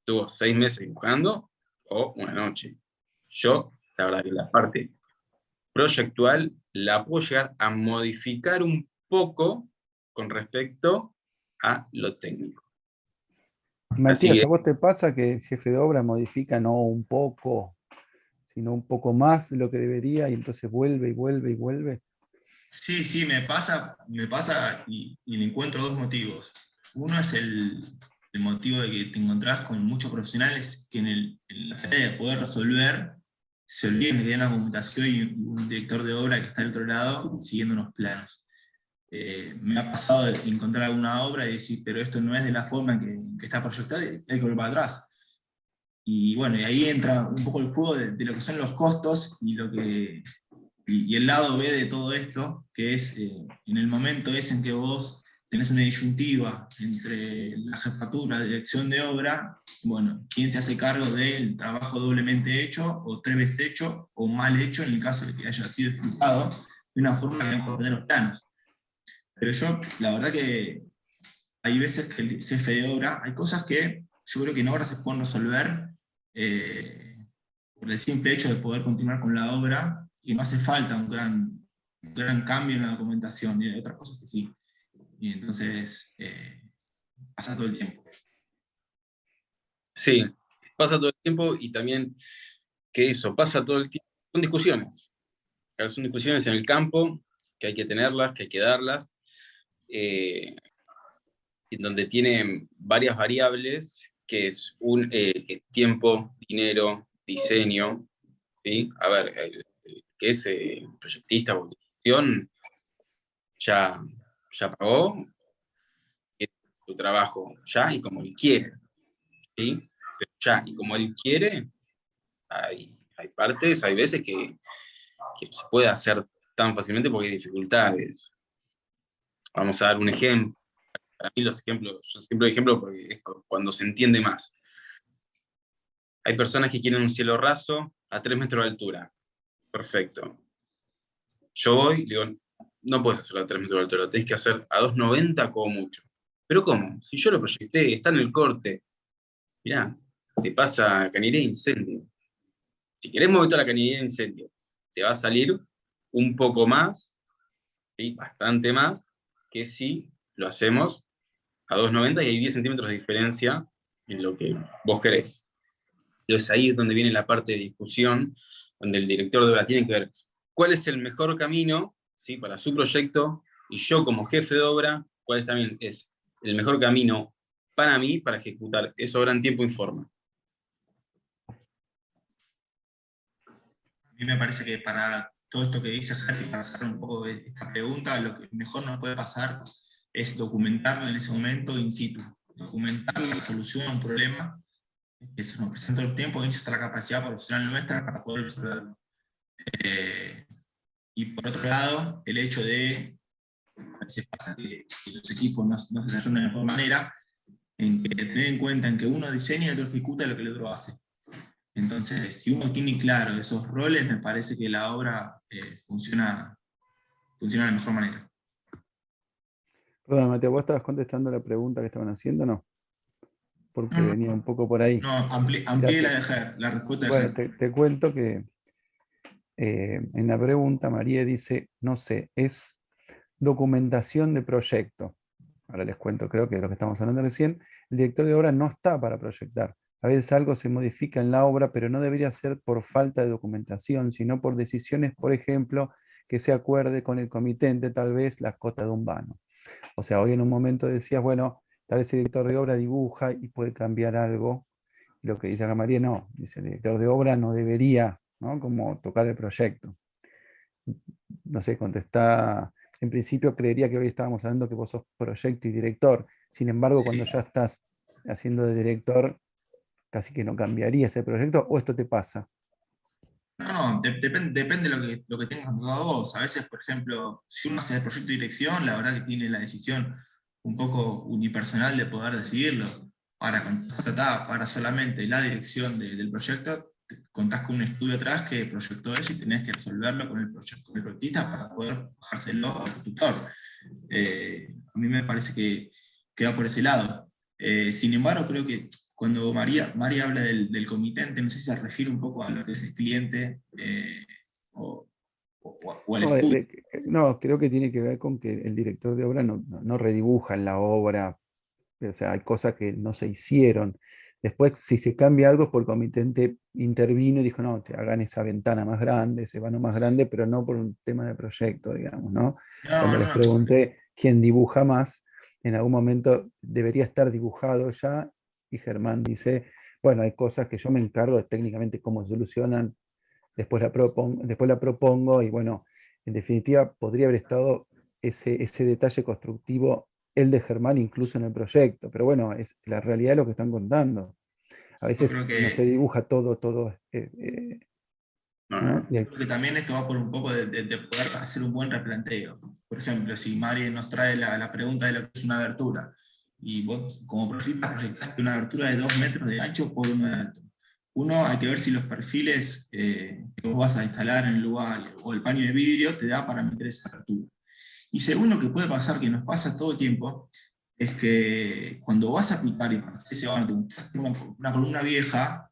Estuvo 6 meses dibujando o una noche. Yo, la verdad que la parte proyectual la puedo llegar a modificar un poco con respecto a lo técnico. Así Matías, que ¿a vos te pasa que el jefe de obra modifica no un poco, sino un poco más de lo que debería y entonces vuelve y vuelve y vuelve? Sí, sí, me pasa y le encuentro dos motivos. Uno es el motivo de que te encontrás con muchos profesionales que en la tarea de poder resolver se olviden que tienen una computación y un director de obra que está al otro lado siguiendo unos planos. Me ha pasado de encontrar alguna obra y decir, pero esto no es de la forma que está proyectada, y hay que volver para atrás. Y bueno, y ahí entra un poco el juego de lo que son los costos y el lado B de todo esto, que es en el momento ese en que vos tenés una disyuntiva entre la jefatura, la dirección de obra, bueno, quién se hace cargo del trabajo doblemente hecho, o 3 veces hecho, o mal hecho en el caso de que haya sido explicado de una forma que no pueda tener los planos. Pero yo, la verdad que hay veces que el jefe de obra, hay cosas que yo creo que en obra se pueden resolver por el simple hecho de poder continuar con la obra, y no hace falta un gran cambio en la documentación, y hay otras cosas que sí. Y entonces pasa todo el tiempo. sí, pasa todo el tiempo y también que eso, pasa todo el tiempo. Son discusiones. Son discusiones en el campo, que hay que tenerlas, que hay que darlas, en donde tienen varias variables, que es que es tiempo, dinero, diseño, ¿sí? A ver, el que es proyectista o dirección ya pagó, tu trabajo ya y como él quiere, ¿sí? Pero ya y como él quiere, hay partes, hay veces que no se puede hacer tan fácilmente porque hay dificultades. Vamos a dar un ejemplo. Para mí los ejemplos, yo siempre doy ejemplo porque es cuando se entiende más. Hay personas que quieren un cielo raso a 3 metros de altura. Perfecto. Yo voy, digo, no puedes hacerlo a 3 metros de altura, lo tenés que hacer a 2,90 como mucho. ¿Pero cómo? Si yo lo proyecté, está en el corte. Mirá, te pasa canillería de incendio. Si querés mover toda la canillería de incendio, te va a salir un poco más, ¿sí? Bastante más, que si lo hacemos a 2,90 y hay 10 centímetros de diferencia en lo que vos querés. Entonces ahí es donde viene la parte de discusión, donde el director de obra tiene que ver cuál es el mejor camino, ¿sí? Para su proyecto, y yo como jefe de obra, cuál también es el mejor camino para mí para ejecutar esa obra en tiempo y forma. A mí me parece que para todo esto que dice Harry, para hacer un poco de esta pregunta, lo que mejor nos puede pasar es documentarlo en ese momento in situ. Documentar la solución a un problema que se nos presenta el tiempo y nuestra capacidad profesional nuestra para poder resolverlo. Y por otro lado, el hecho de, a veces pasa que los equipos no se desarrollan de la mejor manera, en que tener en cuenta en que uno diseña y el otro ejecuta lo que el otro hace. Entonces, si uno tiene claro esos roles, me parece que la obra funciona de la mejor manera. Perdón, Mateo, ¿vos estabas contestando la pregunta que estaban haciendo? No, porque No, venía un poco por ahí. no, Mirá, amplié la respuesta de bueno, Ger. te cuento que en la pregunta María dice, no sé, es documentación de proyecto. Ahora les cuento, creo que de lo que estamos hablando recién, el director de obra no está para proyectar. A veces algo se modifica en la obra, pero no debería ser por falta de documentación, sino por decisiones, por ejemplo, que se acuerde con el comitente, tal vez la cota de un vano. O sea, hoy en un momento decías, bueno, tal vez el director de obra dibuja y puede cambiar algo. Y lo que dice acá María, no, dice el director de obra no debería, ¿no? Como tocar el proyecto. No sé, contestá. En principio creería que hoy estábamos hablando que vos sos proyecto y director. Sin embargo, cuando Sí. ya estás haciendo de director, casi que no cambiaría ese proyecto, o esto te pasa. No, depende de lo que tengas anotado vos. A veces, por ejemplo, si uno hace el proyecto de dirección, la verdad que tiene la decisión un poco unipersonal de poder decidirlo. Ahora, cuando tratás para solamente la dirección del proyecto, contás con un estudio atrás que proyectó eso y tenés que resolverlo con el proyectista para poder bajárselo al tutor. A mí me parece que va por ese lado. Sin embargo, creo que cuando María habla del comitente, no sé si se refiere un poco a lo que es el cliente o al No, estudio. no, creo que tiene que ver con que el director de obra no redibuja en la obra. O sea, hay cosas que no se hicieron. Después, si se cambia algo, es porque el comitente intervino y dijo, no, te hagan esa ventana más grande, ese vano más grande, pero no por un tema de proyecto, digamos, ¿no? No, Cuando les no, pregunté quién dibuja más, en algún momento debería estar dibujado ya, y Germán dice, bueno, hay cosas que yo me encargo de técnicamente cómo se solucionan, después la propongo y bueno, en definitiva podría haber estado ese detalle constructivo, el de Germán, incluso en el proyecto, pero bueno, es la realidad de lo que están contando. A yo veces creo no se que dibuja todo, No, no, ¿no? no. Creo que también esto va por un poco de poder hacer un buen replanteo. Por ejemplo, si Mari nos trae la pregunta de lo que es una abertura, y vos como proyectaste una abertura de 2 metros de ancho por 1 de alto. Uno, hay que ver si los perfiles que vos vas a instalar en el lugar o el paño de vidrio te da para meter esa abertura. Y segundo, que puede pasar, que nos pasa todo el tiempo, es que cuando vas a aplicar y para hacer ese baño, te una columna vieja,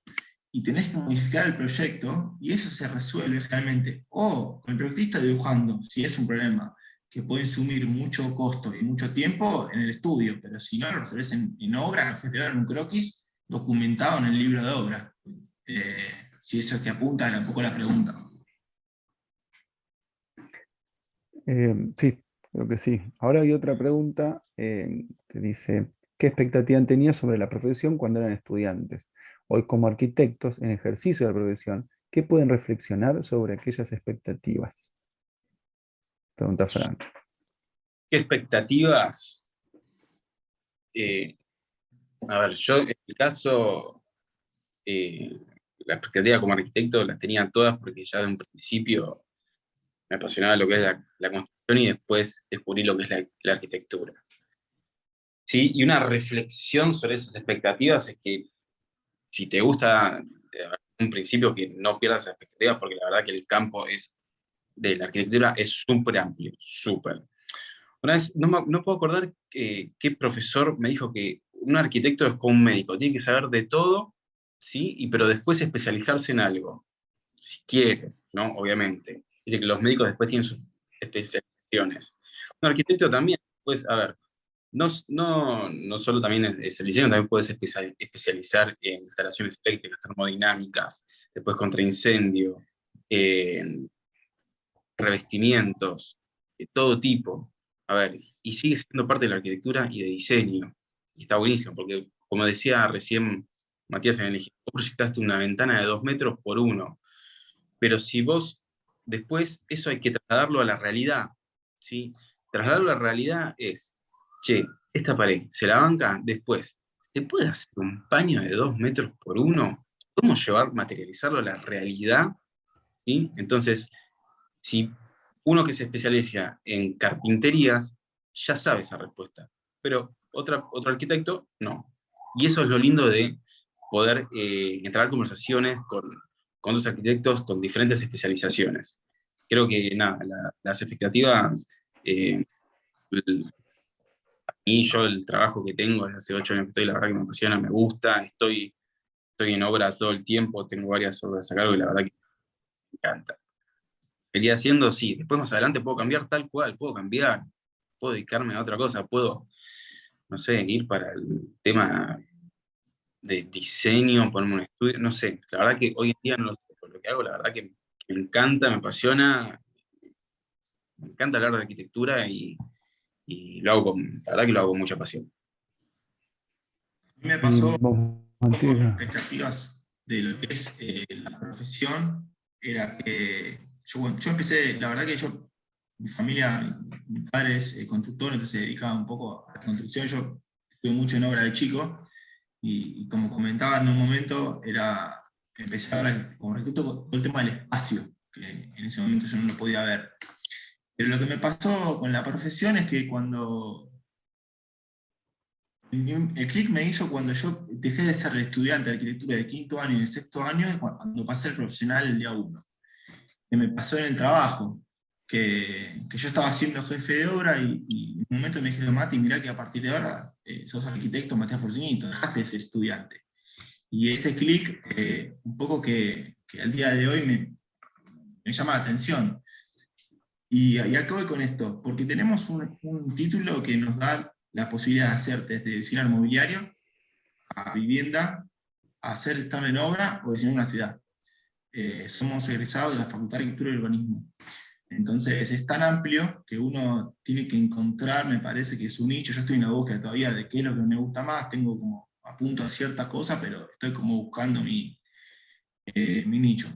y tenés que modificar el proyecto, y eso se resuelve generalmente o con el proyectista dibujando, si es un problema que puede consumir mucho costo y mucho tiempo en el estudio, pero si no lo resolves en obra, en un croquis documentado en el libro de obra. Si eso es que apunta un poco la pregunta. Sí, creo que sí. Ahora hay otra pregunta que dice, ¿qué expectativa tenía sobre la profesión cuando eran estudiantes? Hoy como arquitectos en ejercicio de la profesión, ¿qué pueden reflexionar sobre aquellas expectativas? Pregunta Fran. ¿Qué expectativas? A ver, yo en mi caso, la expectativa como arquitecto las tenía todas porque ya de un principio me apasionaba lo que es la construcción y después descubrí lo que es la arquitectura. Sí, y una reflexión sobre esas expectativas es que si te gusta un principio que no pierdas esas expectativas, porque la verdad que el campo de la arquitectura es súper amplio, súper. Una vez, no puedo acordar qué profesor me dijo que un arquitecto es como un médico, tiene que saber de todo, ¿sí? Pero después especializarse en algo, si quiere, ¿no? Obviamente. Y que los médicos después tienen sus especializaciones. Un arquitecto también, pues, a ver, no solo también es el diseño, también puedes especializar en instalaciones eléctricas, termodinámicas, después contra incendio, en revestimientos, de todo tipo. A ver, y sigue siendo parte de la arquitectura y de diseño. Y está buenísimo, porque como decía recién Matías en el ejemplo, vos proyectaste una ventana de 2 metros por 1, pero si vos después eso hay que trasladarlo a la realidad, ¿sí? Trasladarlo a la realidad es, che, esta pared, ¿se la banca? Después, ¿se puede hacer un paño de 2 metros por 1? ¿Cómo materializarlo a la realidad? ¿Sí? Entonces, si uno que se especializa en carpinterías ya sabe esa respuesta, pero otro arquitecto no. Y eso es lo lindo de poder entrar a conversaciones con otros arquitectos con diferentes especializaciones. Creo que nada, las expectativas, y yo el trabajo que tengo desde hace 8 años que estoy, la verdad que me apasiona, me gusta, estoy en obra todo el tiempo, tengo varias obras a cargo y la verdad que me encanta. Quería haciendo, sí, después más adelante puedo cambiar tal cual, puedo cambiar, puedo dedicarme a otra cosa, puedo, no sé, ir para el tema de diseño, ponerme un estudio, no sé, la verdad que hoy en día no lo sé, por lo que hago, la verdad que me encanta, me apasiona, me encanta hablar de arquitectura y lo hago la verdad que lo hago con mucha pasión. A mí me Y pasó vos, con Matías, expectativas de lo que es la profesión, era que yo empecé, la verdad que mi familia, mi padre es constructor, entonces se dedicaba un poco a la construcción, yo estuve mucho en obra de chico, y como comentaba en un momento, empecé a ver como arquitecto todo el tema del espacio, que en ese momento yo no lo podía ver. Pero lo que me pasó con la profesión es que cuando el clic me hizo cuando yo dejé de ser el estudiante de arquitectura de quinto año y de sexto año, cuando pasé al profesional el día uno. Que me pasó en el trabajo, que yo estaba siendo jefe de obra y en un momento me dijeron, Mati, mirá que a partir de ahora sos arquitecto Matías Forcinito, dejaste de ser estudiante. Y ese clic, un poco que al día de hoy me llama la atención. Y acá voy con esto, porque tenemos un título que nos da la posibilidad de hacer desde diseño mobiliario a vivienda, a hacer estar en obra o diseñar una ciudad. Somos egresados de la Facultad de Arquitectura y Urbanismo. Entonces es tan amplio que uno tiene que encontrar, me parece que es un nicho. Yo estoy en la búsqueda todavía de qué es lo que me gusta más, tengo como apunto a ciertas cosas, pero estoy como buscando mi nicho.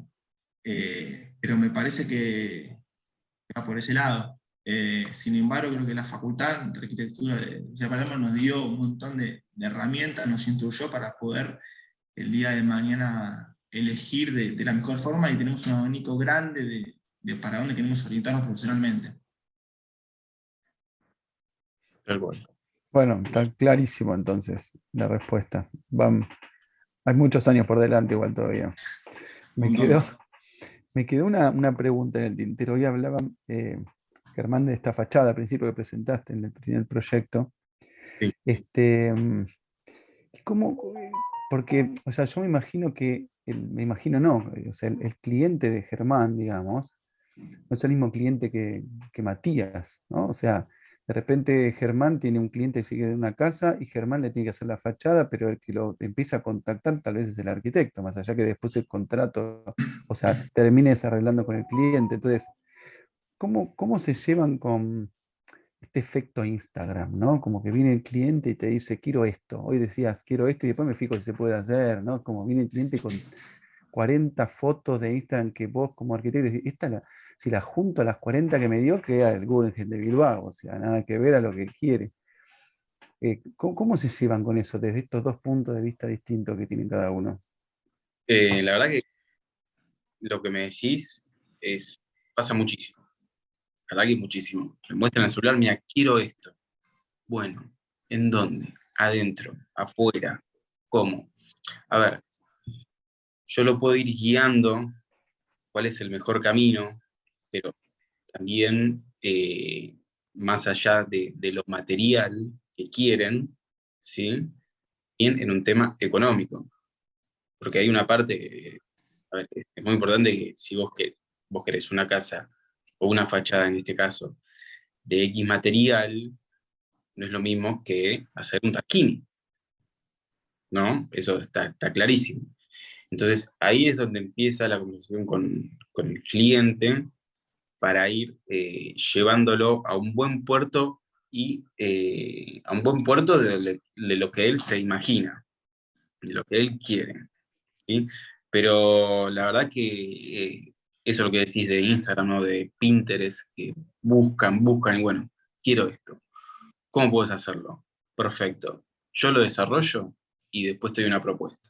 Pero me parece que va por ese lado. Sin embargo, creo que la Facultad de Arquitectura de Villa Palermo nos dio un montón de herramientas, nos instruyó para poder el día de mañana elegir de la mejor forma, y tenemos un abanico grande de para dónde queremos orientarnos profesionalmente. Tal cual. bueno, está clarísimo entonces la respuesta. Hay muchos años por delante igual todavía. Un Me quedó, montón. me quedó una pregunta en el tintero. Hoy hablaba Germán de esta fachada al principio que presentaste en el primer proyecto. Sí. ¿Cómo? Porque, o sea, yo me imagino que, me imagino no, o sea, el cliente de Germán, digamos, no es el mismo cliente que Matías, ¿no? O sea, de repente Germán tiene un cliente que sigue de una casa y Germán le tiene que hacer la fachada, pero el que lo empieza a contactar tal vez es el arquitecto, más allá que después el contrato, o sea, termines arreglando con el cliente. Entonces, ¿cómo se llevan con este efecto Instagram, ¿no? Como que viene el cliente y te dice, quiero esto. Hoy decías, quiero esto y después me fijo si se puede hacer, ¿no? Como viene el cliente con 40 fotos de Instagram que vos como arquitecto decís, si la junto a las 40 que me dio, queda el Guggenheim de Bilbao, o sea, nada que ver a lo que quiere. ¿Cómo se llevan con eso desde estos dos puntos de vista distintos que tienen cada uno? La verdad que lo que me decís pasa muchísimo. La verdad que muchísimo. Me muestran el celular, mira, quiero esto. Bueno, ¿en dónde? Adentro, afuera, ¿cómo? A ver, yo lo puedo ir guiando cuál es el mejor camino, pero también más allá de lo material que quieren, ¿sí? Bien en un tema económico, porque hay una parte, a ver, es muy importante que si vos querés una casa o una fachada en este caso de X material, no es lo mismo que hacer un taquini, ¿no? Eso está clarísimo. Entonces ahí es donde empieza la conversación con el cliente para ir llevándolo a un buen puerto y a un buen puerto de lo que él se imagina, de lo que él quiere, ¿sí? Pero la verdad que eso es lo que decís de Instagram, ¿no? De Pinterest, que buscan y bueno, quiero esto. ¿Cómo puedes hacerlo? Perfecto. Yo lo desarrollo y después te doy una propuesta,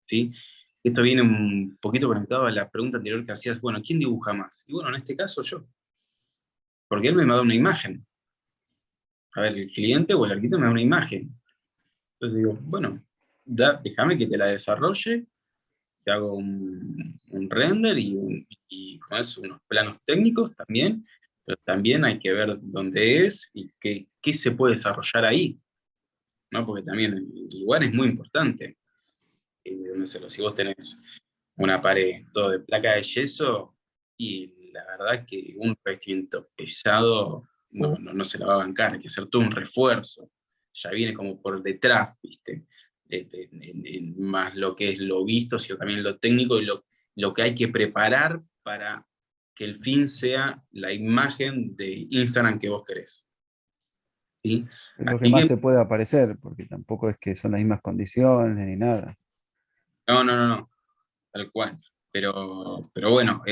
¿sí? Esto viene un poquito conectado a la pregunta anterior que hacías, bueno, ¿quién dibuja más? Y bueno, en este caso yo, porque él me da una imagen. A ver, el cliente o el arquitecto me da una imagen. Entonces digo, bueno, déjame que te la desarrolle, te hago un render y con eso unos planos técnicos también, pero también hay que ver dónde es y qué se puede desarrollar ahí, ¿no? Porque también el lugar es muy importante. No sé, si vos tenés una pared todo de placa de yeso y la verdad que un revestimiento pesado no se la va a bancar, hay que hacer todo un refuerzo, ya viene como por detrás, ¿viste? Más lo que es lo visto, sino también lo técnico y lo que hay que preparar para que el fin sea la imagen de Instagram que vos querés, ¿sí? Es lo que Así más que, se puede aparecer, porque tampoco es que son las mismas condiciones ni nada. no, tal cual. Pero bueno,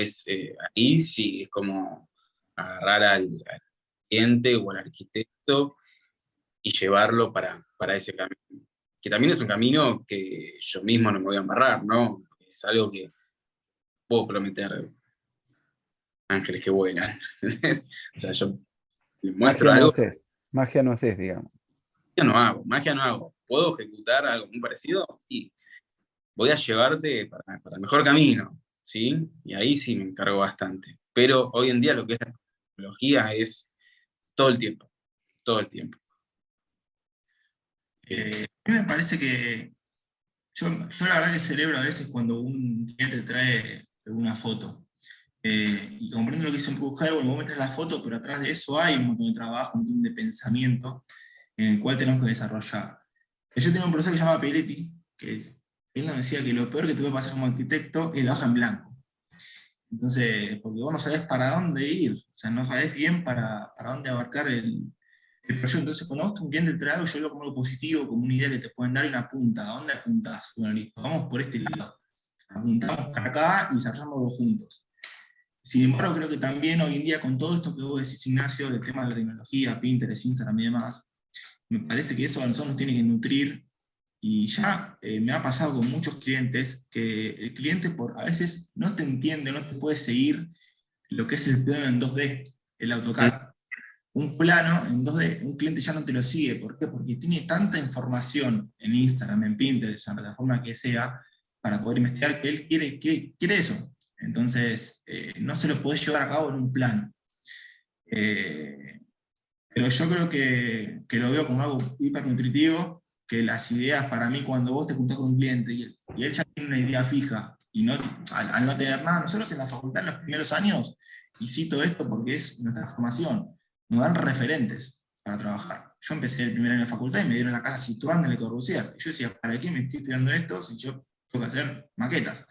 ahí sí es como agarrar al cliente o al arquitecto y llevarlo para ese camino. Que también es un camino que yo mismo no me voy a embarrar, ¿no? Es algo que puedo prometer ángeles que vuelan. O sea, yo les muestro algo, Magia no haces, digamos. magia no hago. ¿Puedo ejecutar algo muy parecido? Y voy a llevarte para el mejor camino, ¿sí? Y ahí sí me encargo bastante. Pero hoy en día lo que es la tecnología es todo el tiempo, todo el tiempo. A mí me parece que yo la verdad que celebro a veces cuando un cliente trae una foto. Y comprendo lo que dice un poco Jairo, vos metes la foto, pero atrás de eso hay un montón de trabajo, un montón de pensamiento en el cual tenemos que desarrollar. Yo tengo un profesor que se llama Piretti, que él nos decía que lo peor que te puede pasar como arquitecto es la hoja en blanco. Entonces, porque vos no sabés para dónde ir, o sea, no sabés bien para dónde abarcar el proyecto. Entonces, cuando vos un cliente te trae algo, yo lo como algo positivo, como una idea que te pueden dar y una punta. ¿A dónde apuntás? Bueno, listo, vamos por este lado. Apuntamos para acá y desarrollamoslo juntos. Sin embargo, creo que también hoy en día, con todo esto que vos decís, Ignacio, del tema de la tecnología, Pinterest, Instagram y demás, me parece que eso a nosotros nos tiene que nutrir. Y ya me ha pasado con muchos clientes que el cliente a veces no te entiende, no te puede seguir lo que es el plano en 2D, el AutoCAD. Un plano en 2D, un cliente ya no te lo sigue. ¿Por qué? Porque tiene tanta información en Instagram, en Pinterest, en la plataforma que sea, para poder investigar que él quiere eso. Entonces, no se lo puede llevar a cabo en un plano. Pero yo creo que lo veo como algo hipernutritivo, que las ideas para mí, cuando vos te juntás con un cliente y él ya tiene una idea fija, y no, al no tener nada, nosotros en la facultad en los primeros años, y cito esto porque es nuestra formación, nos dan referentes para trabajar. Yo empecé el primer año de facultad y me dieron la casa Citroën de Le Corbusier. Yo decía, ¿para qué me estoy estudiando esto si yo tengo que hacer maquetas?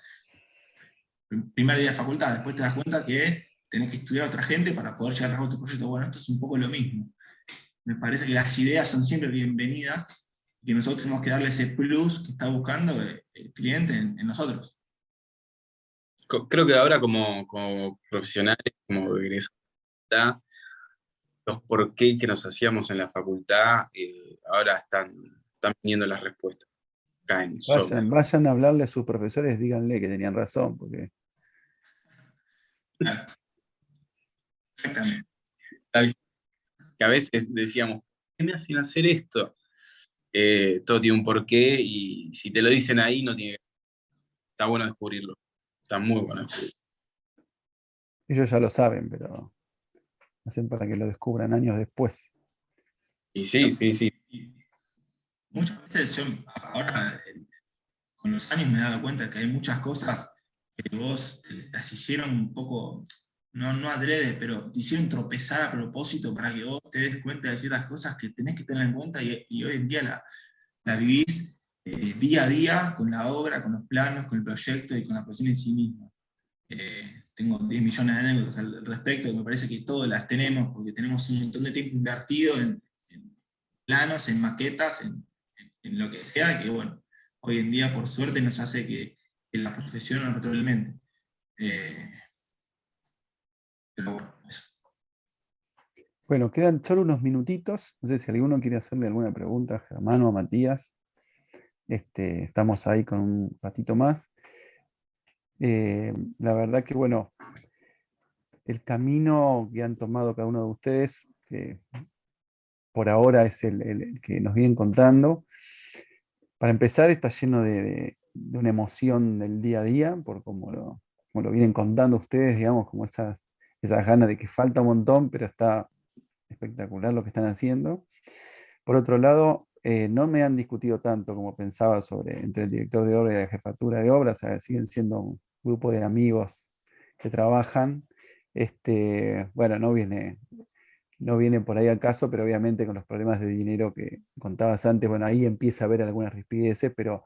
El primer día de facultad, después te das cuenta que tenés que estudiar a otra gente para poder llevar a cabo tu proyecto. Bueno, esto es un poco lo mismo. Me parece que las ideas son siempre bienvenidas y que nosotros tenemos que darle ese plus que está buscando el cliente en nosotros. Creo que ahora como profesionales, como egresados, los por qué que nos hacíamos en la facultad, ahora están viniendo las respuestas. Caen sobre. Vayan a hablarle a sus profesores, díganle que tenían razón, porque Claro, exactamente. Que a veces decíamos, ¿qué me hacen hacer esto? Todo tiene un porqué y si te lo dicen ahí, no tiene. Está bueno descubrirlo. Está muy bueno descubrirlo. ellos ya lo saben, pero hacen para que lo descubran años después. Y sí, sí, sí. Muchas veces yo ahora, con los años me he dado cuenta que hay muchas cosas que vos las hicieron un poco, no adrede, pero te hicieron tropezar a propósito para que vos te des cuenta de ciertas cosas que tenés que tener en cuenta y hoy en día la vivís día a día con la obra, con los planos, con el proyecto y con la profesión en sí misma. Tengo 10 millones de anécdotas al respecto, me parece que todas las tenemos, porque tenemos un montón de tiempo invertido en planos, en maquetas, en lo que sea, que bueno, hoy en día por suerte nos hace que la profesión nos retroalimente. Pero bueno, eso. Bueno, quedan solo unos minutitos. No sé si alguno quiere hacerle alguna pregunta a Germán o a Matías. Estamos ahí con un ratito más. La verdad que, bueno, el camino que han tomado cada uno de ustedes, que por ahora es el que nos vienen contando, para empezar está lleno de una emoción del día a día, por como lo vienen contando ustedes, digamos, como esas ganas de que falta un montón, pero está espectacular lo que están haciendo. Por otro lado, no me han discutido tanto como pensaba entre el director de obra y la jefatura de obra, o sea, siguen siendo un grupo de amigos que trabajan. Bueno, no viene por ahí al caso, pero obviamente con los problemas de dinero que contabas antes, bueno, ahí empieza a haber algunas rispideces, pero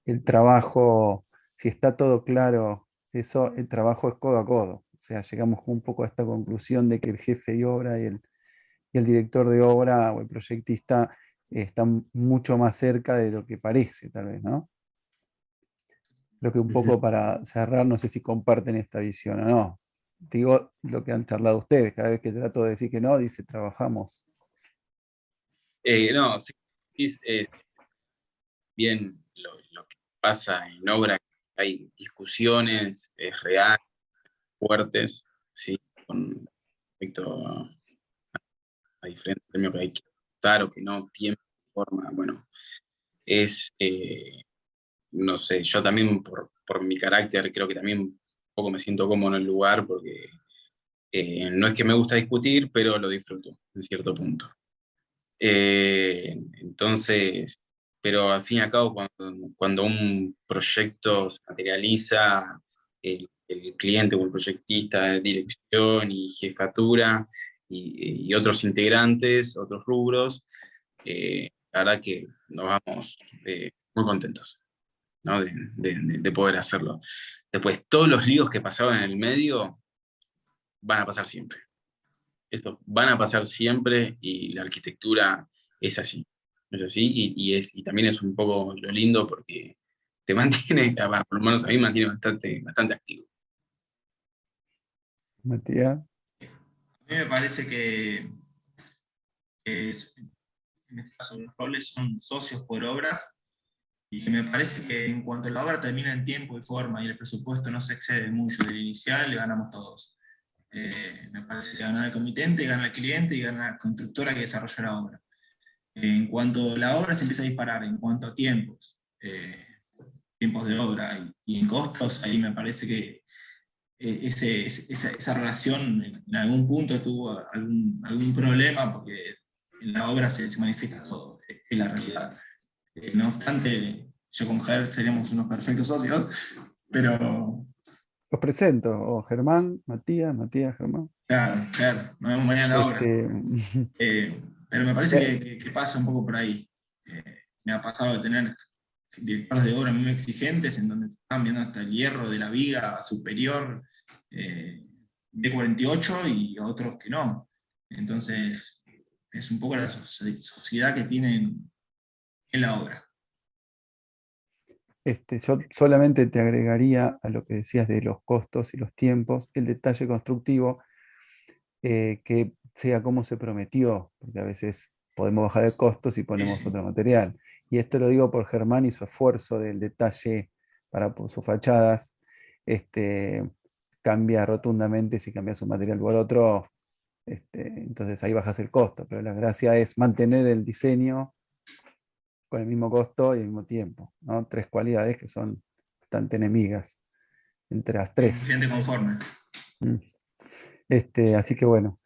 el trabajo, si está todo claro, el trabajo es codo a codo. O sea, llegamos un poco a esta conclusión de que el jefe de obra y el director de obra o el proyectista están mucho más cerca de lo que parece, tal vez, ¿no? Creo que un poco para cerrar, no sé si comparten esta visión o no. Digo lo que han charlado ustedes, cada vez que trato de decir que no, dice trabajamos. No, sí, es bien lo que pasa en obra, hay discusiones reales, fuertes, sí, con respecto a diferentes premios que hay que votar o que no, tiempo, forma, bueno, es, no sé, yo también por mi carácter creo que también un poco me siento cómodo en el lugar porque no es que me gusta discutir, pero lo disfruto en cierto punto. Entonces, pero al fin y al cabo, cuando un proyecto se materializa, el cliente o el proyectista, dirección y jefatura y otros integrantes, otros rubros, la verdad que nos vamos muy contentos, ¿no? de poder hacerlo. Después, todos los líos que pasaban en el medio van a pasar siempre. Estos van a pasar siempre y la arquitectura es así. Es así y también es un poco lo lindo porque te mantiene, por lo menos a mí me mantiene bastante activo. Matías, A mí me parece que en este caso los roles son socios por obras, y que me parece que en cuanto la obra termina en tiempo y forma y el presupuesto no se excede mucho del inicial, le ganamos todos. Me parece que gana el comitente, gana el cliente y gana la constructora que desarrolló la obra. En cuanto a la obra se empieza a disparar, en cuanto a tiempos, tiempos de obra y en costos, ahí me parece que esa relación en algún punto tuvo algún problema, porque en la obra se manifiesta todo, es la realidad. No obstante, yo con Ger seríamos unos perfectos socios, pero los presento, o Germán, Matías, Germán. claro, Ger, nos vemos mañana en la obra. Este, Pero me parece que pasa un poco por ahí. Me ha pasado de tener directores de obra muy exigentes, en donde están viendo hasta el hierro de la viga superior de 48 y otros que no. Entonces, es un poco la sociedad que tienen en la obra. yo solamente te agregaría a lo que decías de los costos y los tiempos, el detalle constructivo, que sea como se prometió, porque a veces podemos bajar el costo si ponemos Sí. otro material. Y esto lo digo por Germán y su esfuerzo del detalle para sus fachadas. Cambia rotundamente si cambias un material por otro, entonces ahí bajas el costo, pero la gracia es mantener el diseño con el mismo costo y al mismo tiempo, ¿no? Tres cualidades que son bastante enemigas entre las El tres. cliente conforme. Mm. Así que bueno.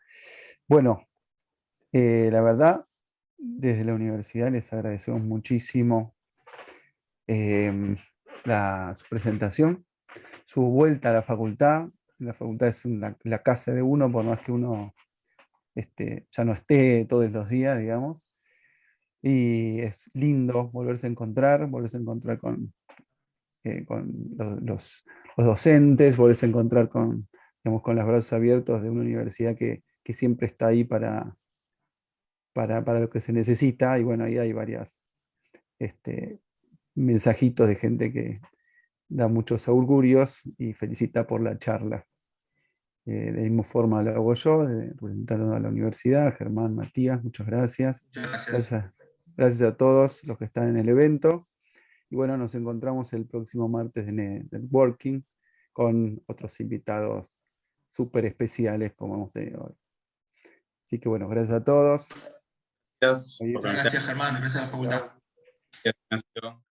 Bueno, la verdad, desde la universidad les agradecemos muchísimo su presentación, su vuelta a la facultad. La facultad es la casa de uno, por más que uno ya no esté todos los días, digamos. Y es lindo volverse a encontrar con los docentes, volverse a encontrar con, digamos, con los brazos abiertos de una universidad que siempre está ahí para lo que se necesita. Y bueno, ahí hay varias mensajitos de gente que da muchos augurios y felicita por la charla. De la misma forma lo hago yo, representando a la universidad, Germán, Matías, muchas gracias. Muchas gracias. Gracias, gracias a todos los que están en el evento. Y bueno, nos encontramos el próximo martes en Networking con otros invitados súper especiales como hemos tenido hoy. Así que bueno, gracias a todos. Gracias por Muchas organizar. gracias, Germán. Gracias a la facultad. Gracias, Ignacio.